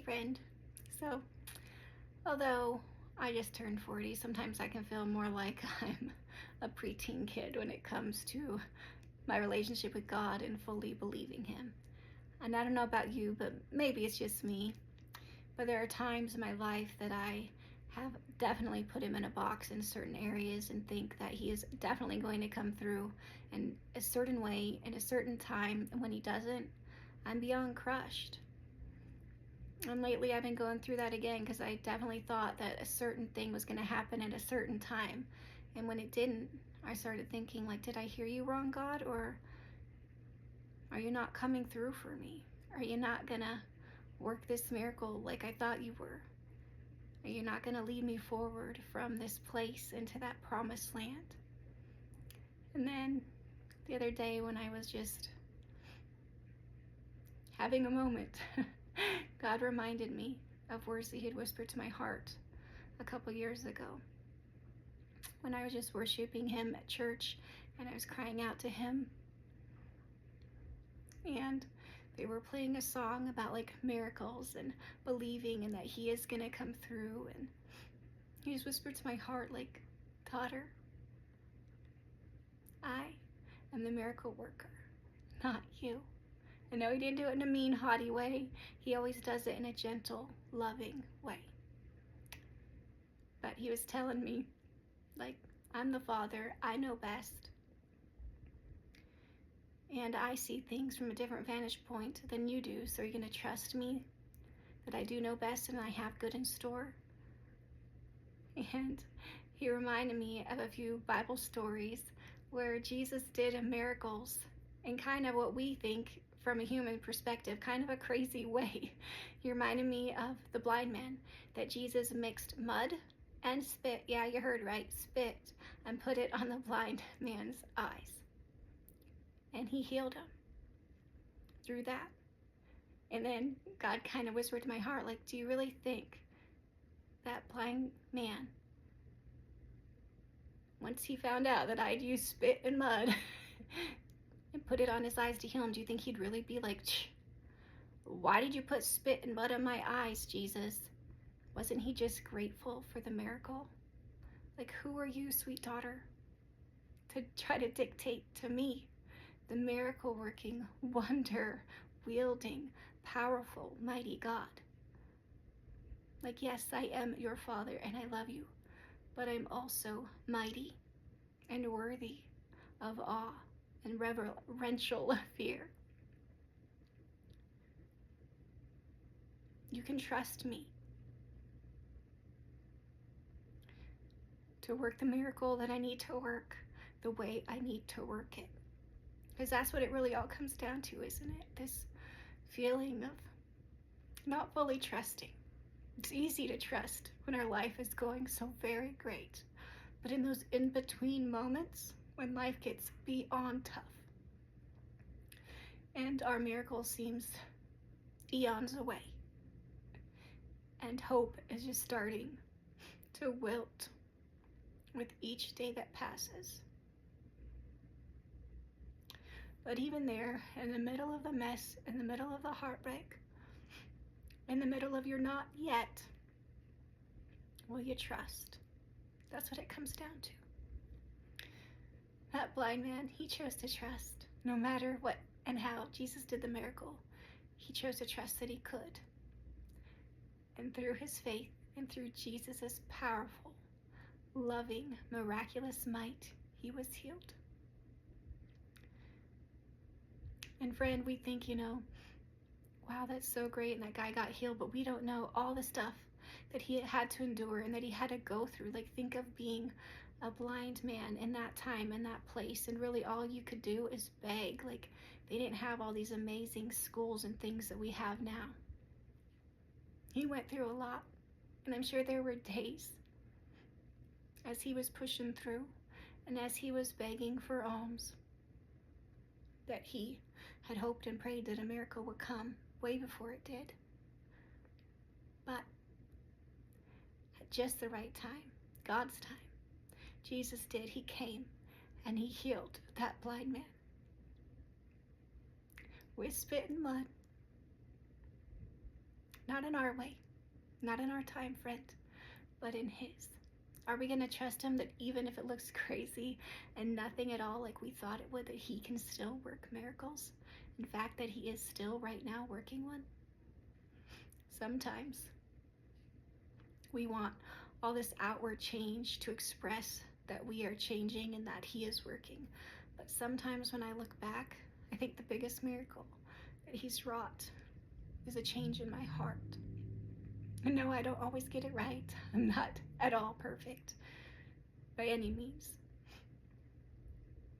friend. So, although I just turned 40, sometimes I can feel more like I'm a preteen kid when it comes to my relationship with God and fully believing Him. And I don't know about you, but maybe it's just me. But there are times in my life that I have definitely put Him in a box in certain areas and think that He is definitely going to come through in a certain way, in a certain time. And when He doesn't, I'm beyond crushed. And lately I've been going through that again because I definitely thought that a certain thing was going to happen at a certain time. And when it didn't, I started thinking, like, did I hear you wrong, God? Or are you not coming through for me? Are you not going to work this miracle like I thought you were? Are you not going to lead me forward from this place into that promised land? And then the other day when I was just having a moment, God reminded me of words that He had whispered to my heart a couple years ago when I was just worshiping Him at church and I was crying out to Him. And they were playing a song about like miracles and believing and that He is going to come through. And He just whispered to my heart, like, daughter, I am the miracle worker, not you. I know He didn't do it in a mean, haughty way. He always does it in a gentle, loving way. But He was telling me, like, I'm the Father. I know best. And I see things from a different vantage point than you do. So are you going to trust me that I do know best and I have good in store? And He reminded me of a few Bible stories where Jesus did miracles in kind of what we think from a human perspective, kind of a crazy way. He reminded me of the blind man, that Jesus mixed mud and spit, yeah, you heard right, spit, and put it on the blind man's eyes. And He healed him through that. And then God kind of whispered to my heart, like, do you really think that blind man, once he found out that I'd used spit and mud and put it on his eyes to heal him, do you think he'd really be like, why did you put spit and mud on my eyes, Jesus? Wasn't he just grateful for the miracle? Like, who are you, sweet daughter, to try to dictate to me, the miracle working, wonder wielding, powerful, mighty God? Like, yes, I am your Father and I love you, but I'm also mighty and worthy of awe and reverential fear. You can trust me to work the miracle that I need to work the way I need to work it. Because that's what it really all comes down to, isn't it? This feeling of not fully trusting. It's easy to trust when our life is going so very great. But in those in-between moments, when life gets beyond tough, and our miracle seems eons away, and hope is just starting to wilt with each day that passes. But even there, in the middle of the mess, in the middle of the heartbreak, in the middle of your not yet, will you trust? That's what it comes down to. That blind man, he chose to trust. No matter what and how Jesus did the miracle, he chose to trust that he could. And through his faith and through Jesus' powerful, loving, miraculous might, he was healed. And friend, we think, wow, that's so great, and that guy got healed, but we don't know all the stuff that he had to endure and that he had to go through. Like, think of being a blind man in that time, in that place, and really all you could do is beg. Like, they didn't have all these amazing schools and things that we have now. He went through a lot, and I'm sure there were days as he was pushing through and as he was begging for alms that he had hoped and prayed that a miracle would come way before it did. But at just the right time, God's time, Jesus did. He came and he healed that blind man with spit and mud Not in our way, not in our time, friend, but in His. Are we going to trust Him that even if it looks crazy and nothing at all like we thought it would, that He can still work miracles? In fact, that He is still right now working one? Sometimes we want all this outward change to express that we are changing and that He is working. But sometimes when I look back, I think the biggest miracle that He's wrought is a change in my heart. And no, I don't always get it right. I'm not at all perfect by any means.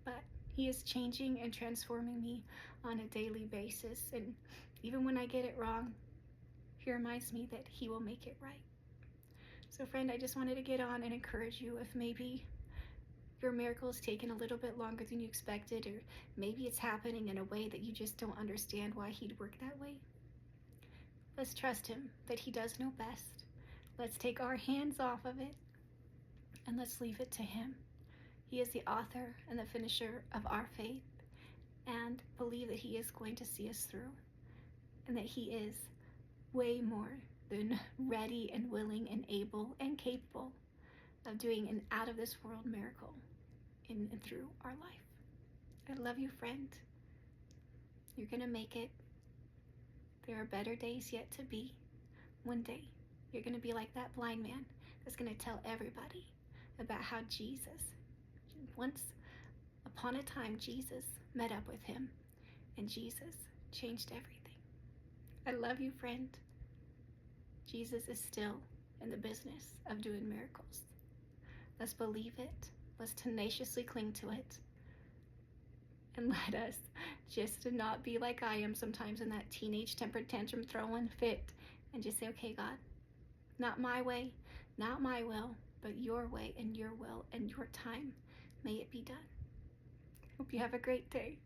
But He is changing and transforming me on a daily basis. And even when I get it wrong, He reminds me that He will make it right. So friend, I just wanted to get on and encourage you. If maybe your miracle is taking a little bit longer than you expected, or maybe it's happening in a way that you just don't understand why He'd work that way, let's trust Him that He does know best. Let's take our hands off of it and let's leave it to Him. He is the author and the finisher of our faith, and believe that He is going to see us through, and that He is way more than ready and willing and able and capable of doing an out of this world miracle in and through our life. I love you, friend. You're going to make it. There are better days yet to be. One day, you're going to be like that blind man that's going to tell everybody about how once upon a time, Jesus met up with him, and Jesus changed everything. I love you, friend. Jesus is still in the business of doing miracles. Let's believe it. Let's tenaciously cling to it. And let us just not be like I am sometimes in that teenage temper tantrum throwing fit, and just say, okay, God, not my way, not my will, but your way and your will and your time. May it be done. Hope you have a great day.